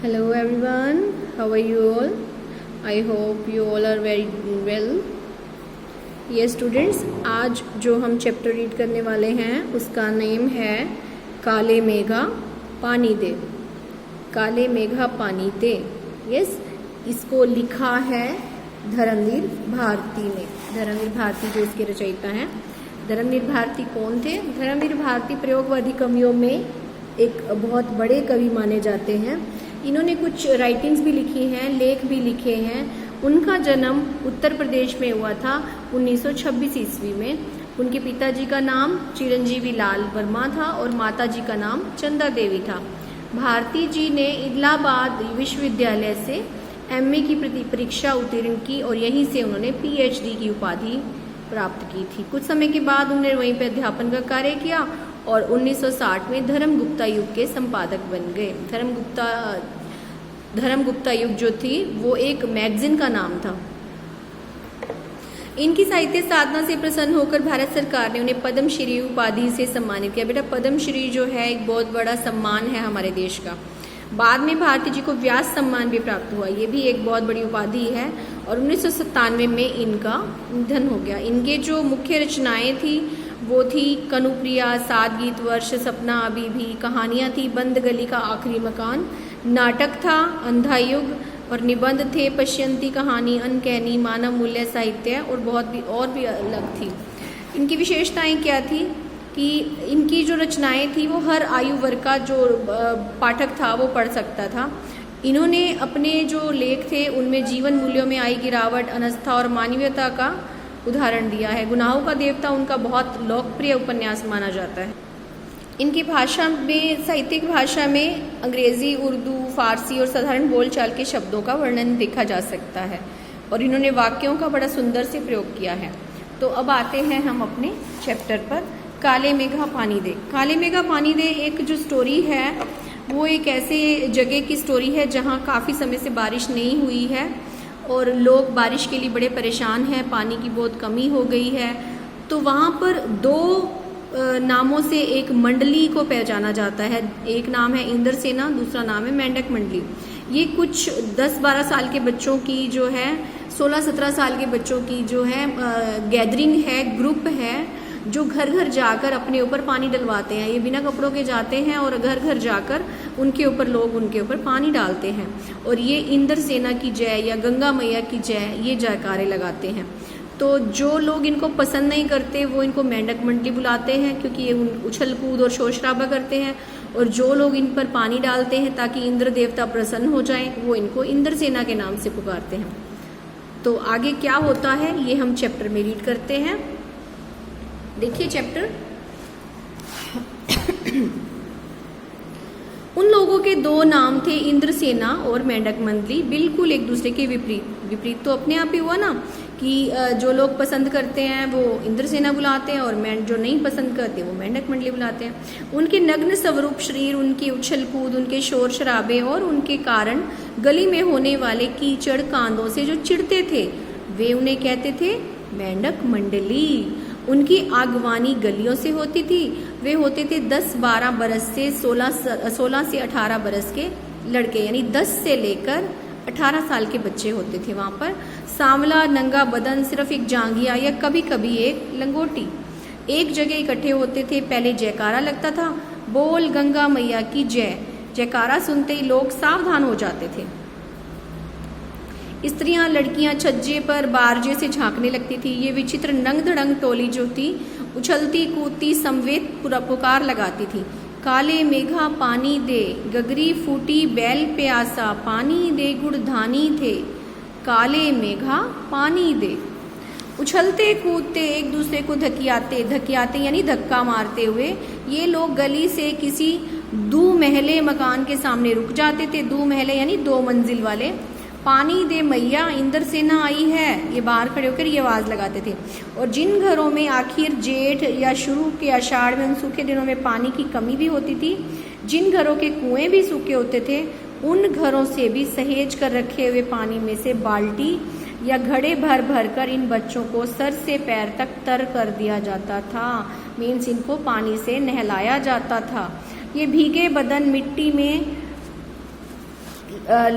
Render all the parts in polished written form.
Hello everyone, how are you all? I hope you all are very well. Yes students, आज जो हम chapter read करने वाले हैं उसका नेम है काले मेघा पानी दे। काले मेघा पानी दे। यस, इसको लिखा है धर्मवीर भारती ने। धर्मवीर भारती जो इसके रचयिता हैं। धर्मवीर भारती कौन थे? धर्मवीर भारती प्रयोगवादी कवियों में एक बहुत बड़े कवि माने जाते हैं। इन्होंने कुछ राइटिंग्स भी लिखी हैं, लेख भी लिखे हैं। उनका जन्म उत्तर प्रदेश में हुआ था 1926 ईस्वी में। उनके पिताजी का नाम चिरंजीवी लाल वर्मा था और माताजी का नाम चंदा देवी था। भारती जी ने इलाहाबाद विश्वविद्यालय से एमए की परीक्षा उत्तीर्ण की और यहीं से उन्होंने पीएचडी की उपाधि प्राप्त की थी। कुछ समय के बाद उन्होंने वहीं पर अध्यापन का कार्य किया और 1960 में धर्मगुप्ता युग के संपादक बन गए। धर्मगुप्ता युग जो थी वो एक मैगजीन का नाम था। इनकी साहित्य साधना से प्रसन्न होकर भारत सरकार ने उन्हें पद्मश्री उपाधि से सम्मानित किया। बेटा पद्मश्री जो है एक बहुत बड़ा सम्मान है हमारे देश का। बाद में भारती जी को व्यास सम्मान भी प्राप्त हुआ, ये भी एक बहुत बड़ी उपाधि है। और 1997 में इनका निधन हो गया। इनके जो मुख्य रचनाएं थी वो थी कनुप्रिया, सात गीत वर्ष, सपना अभी भी, कहानियाँ थी बंद गली का आखिरी मकान, नाटक था अंधा युग और निबंध थे पश्यंती कहानी, अनकहनी, मानव मूल्य साहित्य और भी अलग थी। इनकी विशेषताएं क्या थी कि इनकी जो रचनाएं थी वो हर आयु वर्ग का जो पाठक था वो पढ़ सकता था। इन्होंने अपने जो लेख थे उनमें जीवन मूल्यों में आई गिरावट, अनास्था और मानवीयता का उदाहरण दिया है। गुनाहों का देवता उनका बहुत लोकप्रिय उपन्यास माना जाता है। इनकी भाषा में, साहित्यिक भाषा में अंग्रेजी, उर्दू, फारसी और साधारण बोलचाल के शब्दों का वर्णन देखा जा सकता है और इन्होंने वाक्यों का बड़ा सुंदर से प्रयोग किया है। तो अब आते हैं हम अपने चैप्टर पर। काले मेघा पानी दे। काले मेघा पानी दे एक जो स्टोरी है वो एक ऐसे जगह की स्टोरी है जहाँ काफ़ी समय से बारिश नहीं हुई है और लोग बारिश के लिए बड़े परेशान हैं, पानी की बहुत कमी हो गई है। तो वहाँ पर दो नामों से एक मंडली को पहचाना जाता है। एक नाम है इंद्र सेना, दूसरा नाम है मेंढक मंडली। ये कुछ 10-12 साल के बच्चों की जो है, 16-17 साल के बच्चों की जो है गैदरिंग है, ग्रुप है जो घर घर जाकर अपने ऊपर पानी डलवाते हैं। ये बिना कपड़ों के जाते हैं और घर घर जाकर उनके ऊपर पानी डालते हैं और ये इंद्र सेना की जय या गंगा मैया की जय ये जयकारे लगाते हैं। तो जो लोग इनको पसंद नहीं करते वो इनको मेंढक मंडली बुलाते हैं क्योंकि ये उछल कूद और शोर शराबा करते हैं। और जो लोग इन पर पानी डालते हैं ताकि इंद्र देवता प्रसन्न हो जाएं वो इनको इंद्र सेना के नाम से पुकारते हैं। तो आगे क्या होता है ये हम चैप्टर में रीड करते हैं। देखिए चैप्टर। उन लोगों के दो नाम थे इंद्र सेना और मेंढक मंडली, बिल्कुल एक दूसरे के विपरीत तो अपने आप ही हुआ ना कि जो लोग पसंद करते हैं वो इंद्र सेना बुलाते हैं और जो नहीं पसंद करते वो मेंढक मंडली बुलाते हैं। उनके नग्न स्वरूप शरीर, उनकी उछल कूद, उनके शोर शराबे और उनके कारण गली में होने वाले कीचड़ कांदों से जो चिढ़ते थे वे उन्हें कहते थे मेंढक मंडली। उनकी आगवानी गलियों से होती थी। वे होते थे 10-12 बरस से 16 से 18 बरस के लड़के, यानी 10 से लेकर 18 साल के बच्चे होते थे वहाँ पर। सांवला नंगा बदन, सिर्फ एक जांघिया या कभी कभी एक लंगोटी। एक जगह इकट्ठे होते थे। पहले जयकारा लगता था, बोल गंगा मैया की जय। जयकारा सुनते ही लोग सावधान हो जाते थे। स्त्रियां लड़कियां छज्जे पर बारजे से झांकने लगती थी। ये विचित्र नंग धड़ंग टोली जो थी उछलती कूदती समवेत पुकार लगाती थी। काले मेघा पानी दे, गगरी फूटी बैल प्यासा, पानी दे गुड़ धानी थे, काले मेघा पानी दे। उछलते कूदते एक दूसरे को धकियाते यानी धक्का मारते हुए ये लोग गली से किसी दो महले मकान के सामने रुक जाते थे। दो महले यानी 2 मंजिल वाले। पानी दे मैया, इंद्र सेना आई है, ये बाहर खड़े होकर ये आवाज़ लगाते थे। और जिन घरों में आखिर जेठ या शुरू के आषाढ़ में उन सूखे दिनों में पानी की कमी भी होती थी, जिन घरों के कुएं भी सूखे होते थे, उन घरों से भी सहेज कर रखे हुए पानी में से बाल्टी या घड़े भर भर कर इन बच्चों को सर से पैर तक तर कर दिया जाता था। मीन्स इनको पानी से नहलाया जाता था। ये भीगे बदन मिट्टी में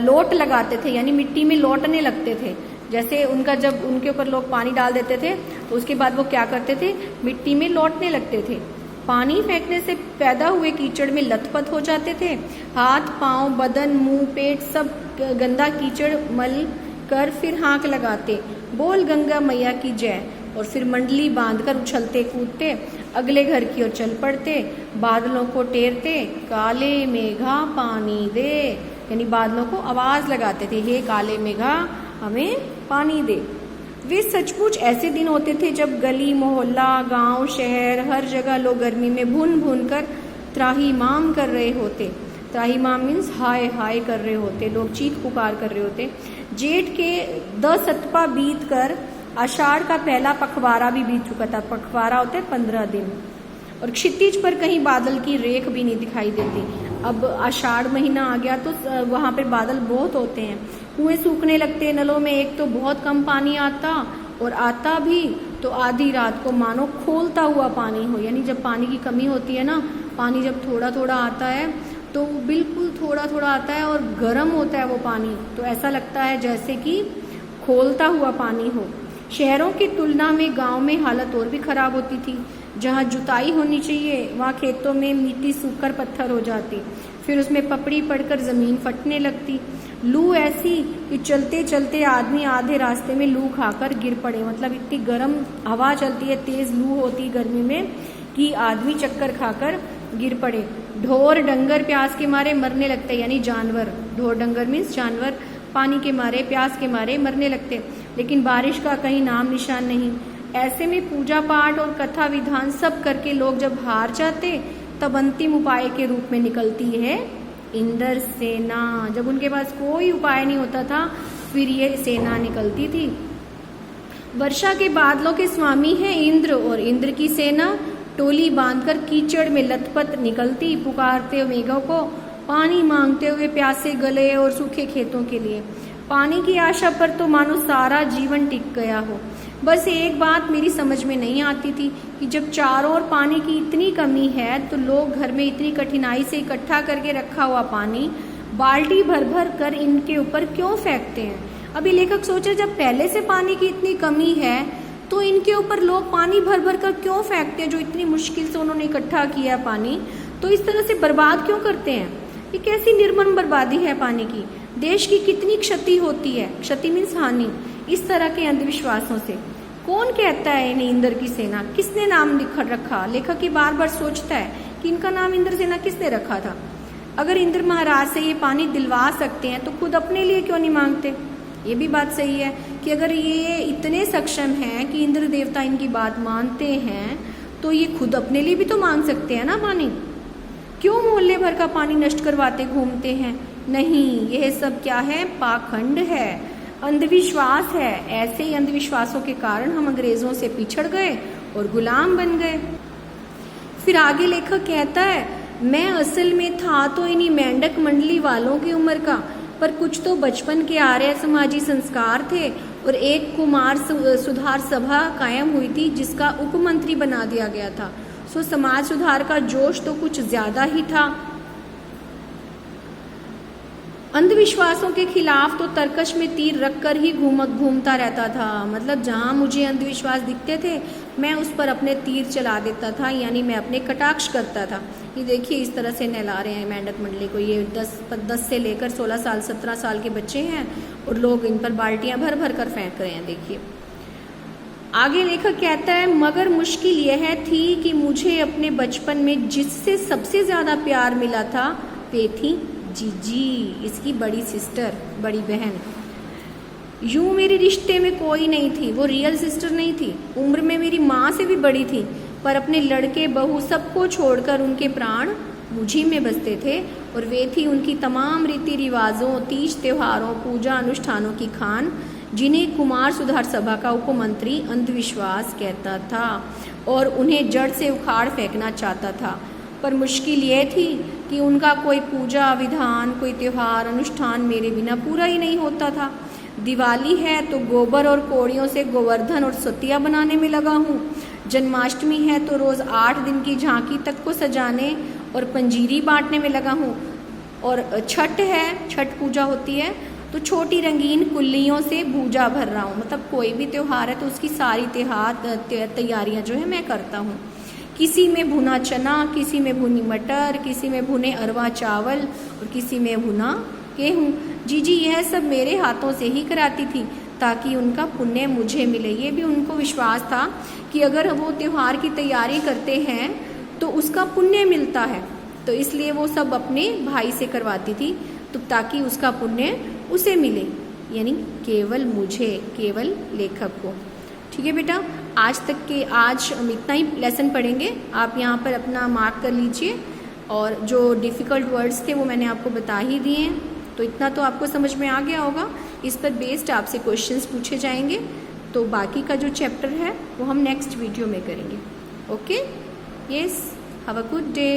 लोट लगाते थे, यानी मिट्टी में लौटने लगते थे। जैसे उनका जब उनके ऊपर लोग पानी डाल देते थे तो उसके बाद वो क्या करते थे, मिट्टी में लौटने लगते थे। पानी फेंकने से पैदा हुए कीचड़ में लथपथ हो जाते थे। हाथ पांव बदन मुंह पेट सब गंदा कीचड़ मल कर फिर हाँक लगाते, बोल गंगा मैया की जय, और फिर मंडली बांधकर उछलते कूदते अगले घर की ओर चल पड़ते। बादलों को टेरते, काले मेघा पानी दे, यानी बादलों को आवाज लगाते थे, हे काले मेघा हमें पानी दे। वे सचमुच ऐसे दिन होते थे जब गली मोहल्ला गांव शहर हर जगह लोग गर्मी में भुन भुन कर त्राहिमाम कर रहे होते। त्राहिमाम मीन्स हाय हाय कर रहे होते, लोग चीख पुकार कर रहे होते। जेठ के 10 सतपा बीत कर आषाढ़ का पहला पखवाड़ा भी बीत चुका था। पखवाड़ा होते 15 दिन, और क्षितिज पर कहीं बादल की रेख भी नहीं दिखाई देती। अब आषाढ़ महीना आ गया तो वहां पर बादल बहुत होते हैं। कुएं सूखने लगते, नलों में एक तो बहुत कम पानी आता, और आता भी तो आधी रात को मानो खोलता हुआ पानी हो। यानी जब पानी की कमी होती है ना, पानी जब थोड़ा थोड़ा आता है तो बिल्कुल थोड़ा थोड़ा आता है और गर्म होता है वो पानी, तो ऐसा लगता है जैसे कि खोलता हुआ पानी हो। शहरों की तुलना में गांव में हालत और भी खराब होती थी। जहाँ जुताई होनी चाहिए वहाँ खेतों में मिट्टी सूखकर पत्थर हो जाती, फिर उसमें पपड़ी पड़कर जमीन फटने लगती। लू ऐसी कि चलते चलते आदमी आधे रास्ते में लू खाकर गिर पड़े। मतलब इतनी गर्म हवा चलती है, तेज लू होती गर्मी में कि आदमी चक्कर खाकर गिर पड़े। ढोर डंगर प्यास के मारे मरने लगते, यानी जानवर, ढोर डंगर मीन्स जानवर पानी के मारे प्यास के मारे मरने लगते। लेकिन बारिश का कहीं नाम निशान नहीं। ऐसे में पूजा पाठ और कथा विधान सब करके लोग जब हार जाते तब अंतिम उपाय के रूप में निकलती है इंद्र सेना। जब उनके पास कोई उपाय नहीं होता था फिर ये सेना निकलती थी। वर्षा के बादलों के स्वामी हैं इंद्र, और इंद्र की सेना टोली बांधकर कीचड़ में लथपथ निकलती, पुकारते हुए मेघों को, पानी मांगते हुए प्यासे गले और सूखे खेतों के लिए। पानी की आशा पर तो मानो सारा जीवन टिक गया हो। बस एक बात मेरी समझ में नहीं आती थी कि जब चारों ओर पानी की इतनी कमी है तो लोग घर में इतनी कठिनाई से इकट्ठा करके रखा हुआ पानी बाल्टी भर भर कर इनके ऊपर क्यों फेंकते हैं। अभी लेखक सोचे जब पहले से पानी की इतनी कमी है तो इनके ऊपर लोग पानी भर भर कर क्यों फेंकते हैं, जो इतनी मुश्किल से उन्होंने इकट्ठा किया पानी, तो इस तरह से बर्बाद क्यों करते हैं। ये कैसी निर्मम बर्बादी है पानी की। देश की कितनी क्षति होती है, क्षति मीन्स हानि, इस तरह के अंधविश्वासों से। कौन कहता है इन्हें इंद्र की सेना, किसने नाम रखा। लेखक ये बार बार सोचता है कि इनका नाम इंद्र सेना किसने रखा था। अगर इंद्र महाराज से ये पानी दिलवा सकते हैं तो खुद अपने लिए क्यों नहीं मांगते। ये भी बात सही है कि अगर ये इतने सक्षम हैं कि इंद्र देवता इनकी बात मानते हैं तो ये खुद अपने लिए भी तो मांग सकते हैं ना पानी। क्यों मोहल्ले भर का पानी नष्ट करवाते घूमते हैं। नहीं, यह सब क्या है, पाखंड है, अंधविश्वास है। ऐसे ही अंधविश्वासों के कारण हम अंग्रेजों से पिछड़ गए और गुलाम बन गए। फिर आगे लेखक कहता है, मैं असल में था तो इन्हीं मेंढक मंडली वालों की उम्र का, पर कुछ तो बचपन के आर्य समाजी संस्कार थे और एक कुमार सुधार सभा कायम हुई थी जिसका उपमंत्री बना दिया गया था। सो समाज सुधार का जोश तो कुछ ज्यादा ही था। अंधविश्वासों के खिलाफ तो तरकश में तीर रखकर ही घूमता रहता था। मतलब जहां मुझे अंधविश्वास दिखते थे मैं उस पर अपने तीर चला देता था, यानी मैं अपने कटाक्ष करता था। ये देखिए इस तरह से नहला रहे हैं मेंढक मंडली को। ये 10 से लेकर 16 साल 17 साल के बच्चे हैं और लोग इन पर बाल्टियां भर भर कर फेंक रहे हैं। देखिए आगे लेखक कहता है, मगर मुश्किल यह थी कि मुझे अपने बचपन में जिससे सबसे ज्यादा प्यार मिला था वे थी जीजी, इसकी बड़ी सिस्टर, बड़ी बहन। यूं मेरे रिश्ते में कोई नहीं थी, वो रियल सिस्टर नहीं थी, उम्र में मेरी माँ से भी बड़ी थी, पर अपने लड़के बहू सबको छोड़कर उनके प्राण मुझी में बसते थे और वे थी उनकी तमाम रीति रिवाजों, तीज त्योहारों, पूजा अनुष्ठानों की खान, जिन्हें कुमार सुधार सभा का उपमंत्री अंधविश्वास कहता था और उन्हें जड़ से उखाड़ फेंकना चाहता था। पर मुश्किल यह थी कि उनका कोई पूजा विधान, कोई त्योहार अनुष्ठान मेरे बिना पूरा ही नहीं होता था। दिवाली है तो गोबर और कोड़ियों से गोवर्धन और सतिया बनाने में लगा हूँ। जन्माष्टमी है तो रोज 8 दिन की झांकी तक को सजाने और पंजीरी बांटने में लगा हूँ। और छठ है, छठ पूजा होती है, तो छोटी रंगीन कुल्लियों से भूजा भर रहा हूँ। मतलब कोई भी त्यौहार है तो उसकी सारी तैयारियाँ जो है मैं करता हूँ। किसी में भुना चना, किसी में भुनी मटर, किसी में भुने अरवा चावल और किसी में भुना गेहूँ। जीजी यह सब मेरे हाथों से ही कराती थी ताकि उनका पुण्य मुझे मिले। ये भी उनको विश्वास था कि अगर वो त्यौहार की तैयारी करते हैं तो उसका पुण्य मिलता है, तो इसलिए वो सब अपने भाई से करवाती थी तो ताकि उसका पुण्य उसे मिले, यानी केवल मुझे, केवल लेखक को। ठीक है बेटा, आज हम इतना ही लेसन पढ़ेंगे। आप यहाँ पर अपना मार्क कर लीजिए और जो डिफ़िकल्ट वर्ड्स थे वो मैंने आपको बता ही दिए हैं, तो इतना तो आपको समझ में आ गया होगा। इस पर बेस्ड आपसे क्वेश्चंस पूछे जाएंगे, तो बाकी का जो चैप्टर है वो हम नेक्स्ट वीडियो में करेंगे। Okay, yes, have a good day.